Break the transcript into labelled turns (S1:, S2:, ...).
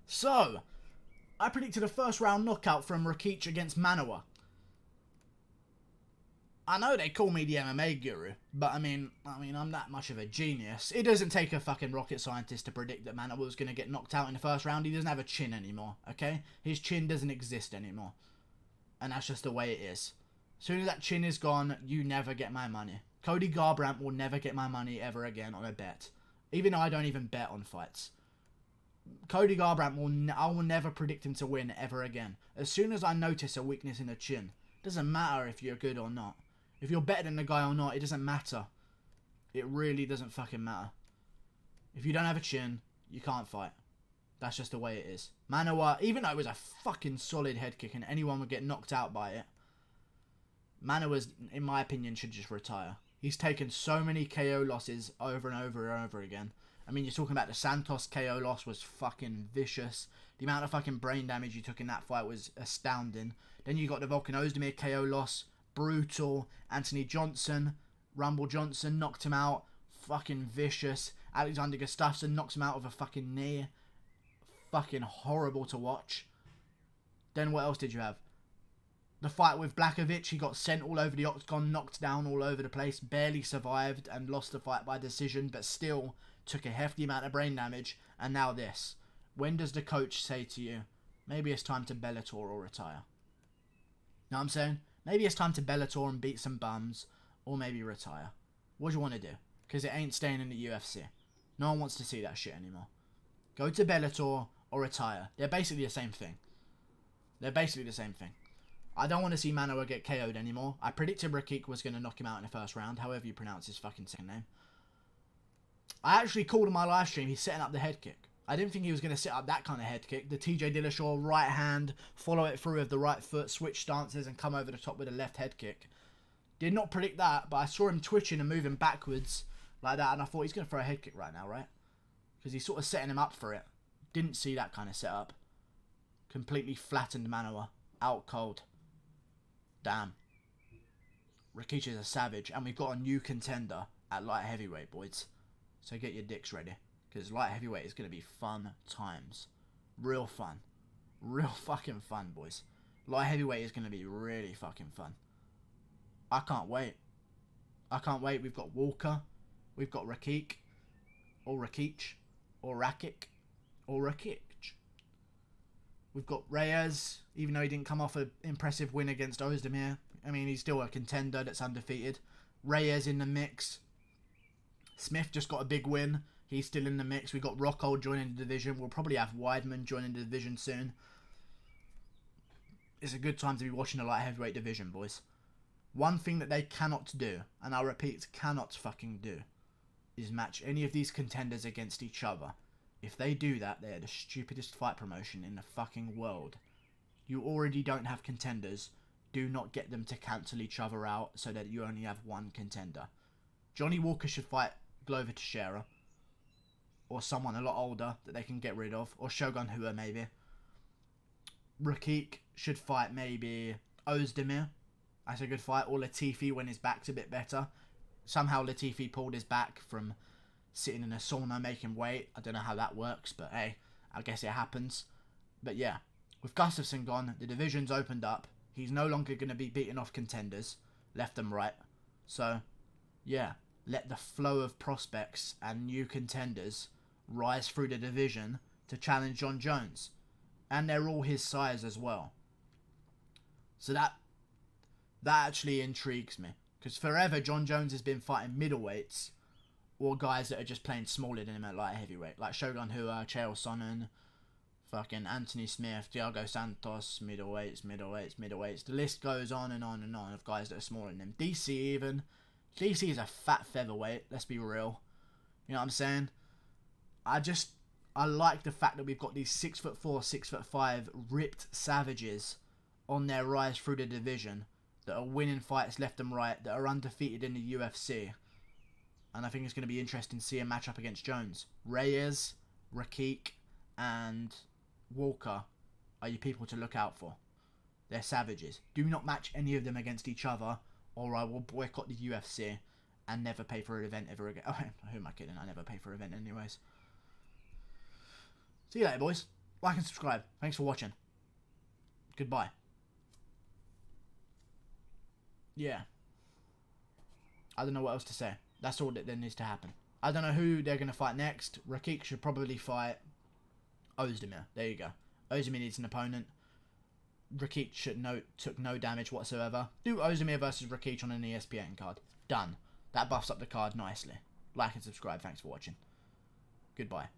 S1: So, I predicted a first round knockout from Rakic against Manuwa. I know they call me the MMA guru, but I mean, I'm that much of a genius. It doesn't take a fucking rocket scientist to predict that Manuwa was going to get knocked out in the first round. He doesn't have a chin anymore, okay? His chin doesn't exist anymore. And that's just the way it is. As soon as that chin is gone, you never get my money. Cody Garbrandt will never get my money ever again on a bet. Even though I don't even bet on fights. Cody Garbrandt, I will never predict him to win ever again. As soon as I notice a weakness in the chin, it doesn't matter if you're good or not. If you're better than the guy or not, it doesn't matter. It really doesn't fucking matter. If you don't have a chin, you can't fight. That's just the way it is. Manuwa, even though it was a fucking solid head kick and anyone would get knocked out by it, Manuwa, in my opinion, should just retire. He's taken so many KO losses over and over and over again. I mean, you're talking about the Santos KO loss was fucking vicious. The amount of fucking brain damage he took in that fight was astounding. Then you got the Volkan Ozdemir KO loss. Brutal. Anthony Johnson. Rumble Johnson knocked him out. Fucking vicious. Alexander Gustafsson knocks him out with a fucking knee. Fucking horrible to watch. Then what else did you have? The fight with Blachowicz, he got sent all over the octagon, knocked down all over the place, barely survived and lost the fight by decision, but still took a hefty amount of brain damage. And now this. When does the coach say to you, maybe it's time to Bellator or retire? Know what I'm saying? Maybe it's time to Bellator and beat some bums, or maybe retire. What do you want to do? Because it ain't staying in the UFC. No one wants to see that shit anymore. Go to Bellator or retire. They're basically the same thing. They're basically the same thing. I don't want to see Manuwa get KO'd anymore. I predicted Rakic was going to knock him out in the first round, however you pronounce his fucking second name. I actually called on my live stream, he's setting up the head kick. I didn't think he was going to set up that kind of head kick. The TJ Dillashaw right hand, follow it through with the right foot, switch stances and come over the top with a left head kick. Did not predict that, but I saw him twitching and moving backwards like that, and I thought he's going to throw a head kick right now, right? Because he's sort of setting him up for it. Didn't see that kind of setup. Completely flattened Manuwa. Out cold. Damn. Rakic is a savage, and we've got a new contender at light heavyweight, boys. So get your dicks ready, because light heavyweight is going to be fun times. Real fun. Real fucking fun, boys. Light heavyweight is going to be really fucking fun. I can't wait. I can't wait. We've got Walker. We've got Rakic. Or Rakic. Or Rakic. Or Rakic. We've got Reyes, even though he didn't come off an impressive win against Ozdemir. I mean, he's still a contender that's undefeated. Reyes in the mix. Smith just got a big win. He's still in the mix. We've got Rockhold joining the division. We'll probably have Weidman joining the division soon. It's a good time to be watching the light heavyweight division, boys. One thing that they cannot do, and I'll repeat, cannot fucking do, is match any of these contenders against each other. If they do that, they're the stupidest fight promotion in the fucking world. You already don't have contenders. Do not get them to cancel each other out so that you only have one contender. Johnny Walker should fight Glover Teixeira. Or someone a lot older that they can get rid of. Or Shogun Rua, maybe. Rakic should fight maybe Ozdemir. That's a good fight. Or Latifi when his back's a bit better. Somehow Latifi pulled his back from sitting in a sauna making weight. I don't know how that works, but hey, I guess it happens. But yeah, with Gustafsson gone, the division's opened up. He's no longer going to be beating off contenders, left and right. So, yeah, let the flow of prospects and new contenders rise through the division to challenge John Jones. And they're all his size as well. So that actually intrigues me. Because forever, John Jones has been fighting middleweights or guys that are just playing smaller than him at light heavyweight. Like Shogun Rua, Chael Sonnen, fucking Anthony Smith, Thiago Santos, middleweights. The list goes on and on and on of guys that are smaller than him. DC even. DC is a fat featherweight, let's be real. You know what I'm saying? I like the fact that we've got these 6'4", 6'5" ripped savages on their rise through the division that are winning fights left and right, that are undefeated in the UFC. And I think it's going to be interesting to see a matchup against Jones. Reyes, Rakic, and Walker are your people to look out for. They're savages. Do not match any of them against each other, or I will boycott the UFC and never pay for an event ever again. Oh, who am I kidding? I never pay for an event anyways. See you later, boys. Like and subscribe. Thanks for watching. Goodbye. Yeah. I don't know what else to say. That's all that then needs to happen. I don't know who they're going to fight next. Rakic should probably fight Ozdemir. There you go. Ozdemir needs an opponent. Rakic took no damage whatsoever. Do Ozdemir versus Rakic on an ESPN card. Done. That buffs up the card nicely. Like and subscribe. Thanks for watching. Goodbye.